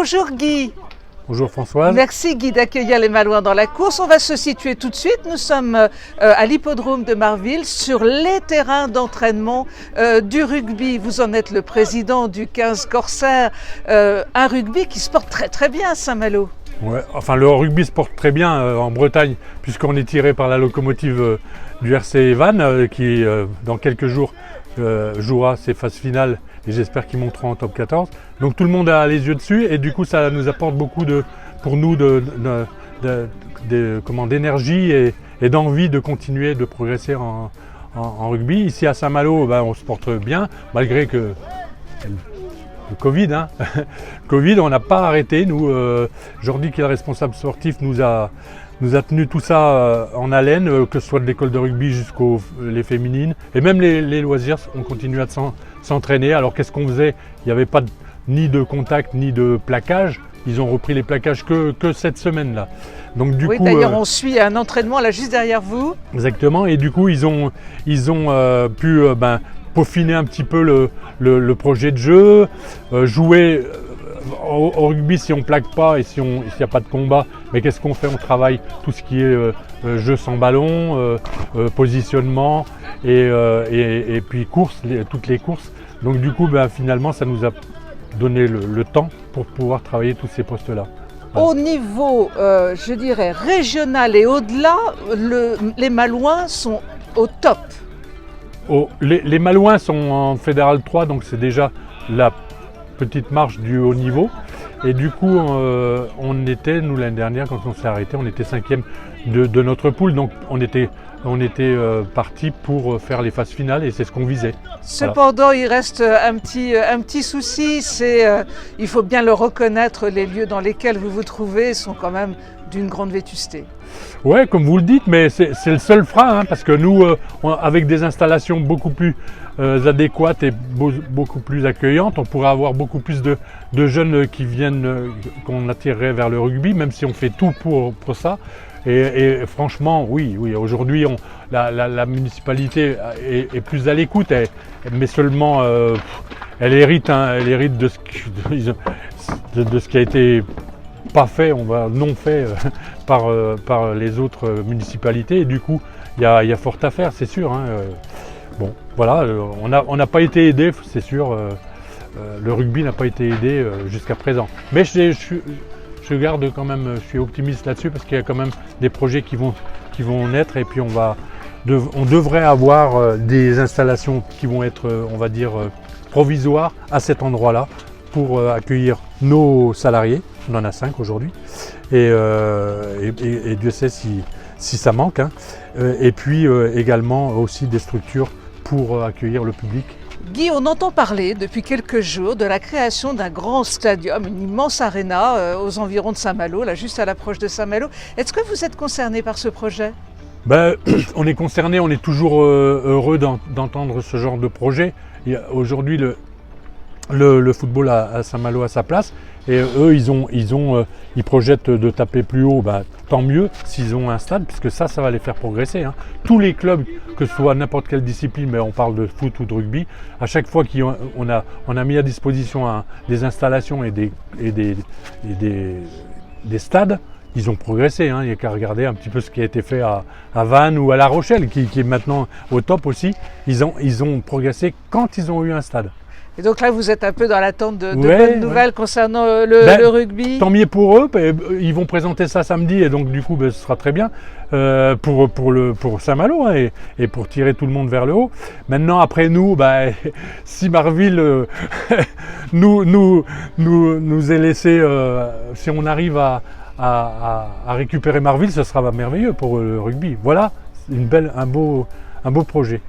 Bonjour Guy. Bonjour Françoise. Merci Guy d'accueillir les Malouins dans la course. On va se situer tout de suite. Nous sommes à l'hippodrome de Marville sur les terrains d'entraînement du rugby. Vous en êtes le président du 15 Corsaire, un rugby qui se porte très très bien à Saint-Malo. Ouais, enfin le rugby se porte très bien en Bretagne puisqu'on est tiré par la locomotive du RC Vannes qui dans quelques jours jouera ses phases finales et j'espère qu'ils monteront en top 14. Donc tout le monde a les yeux dessus et du coup ça nous apporte beaucoup pour nous d'énergie et d'envie de continuer de progresser en rugby. Ici à Saint-Malo, on se porte bien malgré que le Covid. Covid, on n'a pas arrêté. Nous, Jordi qui est le responsable sportif nous a tenu tout ça en haleine, que ce soit de l'école de rugby jusqu'aux les féminines. Et même les loisirs, on continue à s'entraîner. Alors qu'est-ce qu'on faisait? Il n'y avait pas ni de contact ni de plaquage. Ils ont repris les plaquages que cette semaine-là. Donc du coup, d'ailleurs on suit un entraînement là juste derrière vous. Exactement, et du coup ils ont pu peaufiner un petit peu le projet de jeu, jouer au rugby si on plaque pas et s'il n'y a pas de combat, mais qu'est-ce qu'on fait? On travaille tout ce qui est jeu sans ballon, positionnement et puis course, toutes les courses. Donc du coup finalement ça nous a donné le temps pour pouvoir travailler tous ces postes-là. Au niveau, je dirais, régional et au-delà, les Malouins sont au top. Les Malouins sont en Fédéral 3, donc c'est déjà la petite marche du haut niveau. Et du coup, on était, nous l'année dernière, quand on s'est arrêté, on était 5e de notre poule. Donc on était parti pour faire les phases finales et c'est ce qu'on visait. Cependant, il reste un petit souci, il faut bien le reconnaître, les lieux dans lesquels vous vous trouvez sont quand même d'une grande vétusté. Ouais, comme vous le dites, mais c'est le seul frein, parce que nous, avec des installations beaucoup plus adéquates et beaucoup plus accueillantes, on pourrait avoir beaucoup plus de jeunes qui viennent, qu'on attirerait vers le rugby, même si on fait tout pour ça. Et franchement, oui, aujourd'hui, la municipalité est plus à l'écoute, mais seulement elle hérite de ce qui a été pas fait, non fait par les autres municipalités. Et du coup, il y a fort à faire, c'est sûr. Bon, voilà, on n'a pas été aidé, c'est sûr. Le rugby n'a pas été aidé jusqu'à présent. Mais je garde quand même, je suis optimiste là-dessus parce qu'il y a quand même des projets qui vont naître et puis on devrait avoir des installations qui vont être, on va dire, provisoires à cet endroit-là pour accueillir nos salariés. On en a 5 aujourd'hui et Dieu sait si ça manque. Et puis également aussi des structures pour accueillir le public. Guy, on entend parler depuis quelques jours de la création d'un grand stadium, une immense aréna aux environs de Saint-Malo, là juste à l'approche de Saint-Malo. Est-ce que vous êtes concerné par ce projet? On est concerné, on est toujours heureux d'entendre ce genre de projet. Aujourd'hui, le football à Saint-Malo a sa place et eux ils projettent de taper plus haut, tant mieux s'ils ont un stade puisque ça va les faire progresser. Tous les clubs, que ce soit n'importe quelle discipline, mais on parle de foot ou de rugby, à chaque fois qu'on a mis à disposition des installations et des stades, ils ont progressé. Il n'y a qu'à regarder un petit peu ce qui a été fait à Vannes ou à La Rochelle qui est maintenant au top aussi. Ils ont progressé quand ils ont eu un stade. Et donc là, vous êtes un peu dans l'attente de bonnes nouvelles concernant le rugby. Tant mieux pour eux, ils vont présenter ça samedi et donc du coup ce sera très bien pour Saint-Malo et pour tirer tout le monde vers le haut. Maintenant après nous, si Marville nous est laissé, si on arrive à récupérer Marville, ce sera merveilleux pour le rugby. Voilà, un beau projet.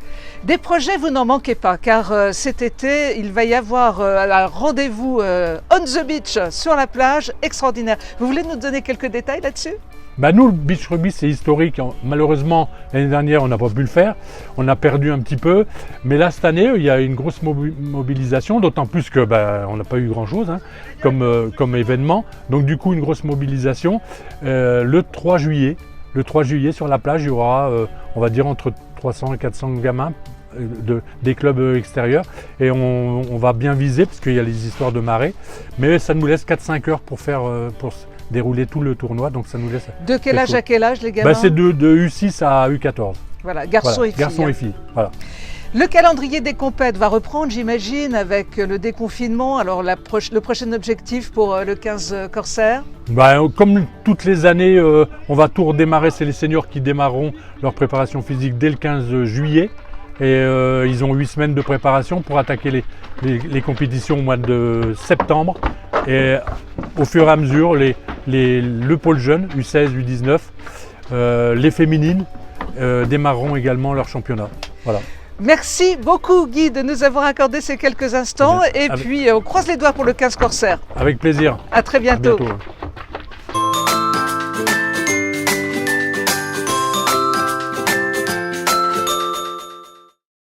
Des projets, vous n'en manquez pas, car cet été, il va y avoir un rendez-vous on the beach, sur la plage, extraordinaire. Vous voulez nous donner quelques détails là-dessus? Nous, le beach rugby, c'est historique. Malheureusement, l'année dernière, on n'a pas pu le faire. On a perdu un petit peu. Mais là, cette année, il y a une grosse mobilisation, d'autant plus que on n'a pas eu grand-chose comme événement. Donc, du coup, une grosse mobilisation. Le 3 juillet, sur la plage, il y aura, on va dire, entre 300 et 400 gamins des clubs extérieurs. Et on va bien viser, parce qu'il y a les histoires de marée. Mais ça nous laisse 4-5 heures pour dérouler tout le tournoi. Donc ça nous laisse. De quel âge à quel âge, les gamins? C'est de U6 à U14. Voilà, garçons et filles. Garçons et filles, voilà. Le calendrier des compètes va reprendre, j'imagine, avec le déconfinement. Alors, le prochain objectif pour le 15 Corsair? Comme toutes les années, on va tout redémarrer. C'est les seniors qui démarreront leur préparation physique dès le 15 juillet. Et ils ont 8 semaines de préparation pour attaquer les compétitions au mois de septembre. Et au fur et à mesure, le pôle jeune, U16, U19, les féminines démarreront également leur championnat. Voilà. Merci beaucoup Guy de nous avoir accordé ces quelques instants et puis on croise les doigts pour le 15 Corsair. Avec plaisir. À très bientôt. À bientôt.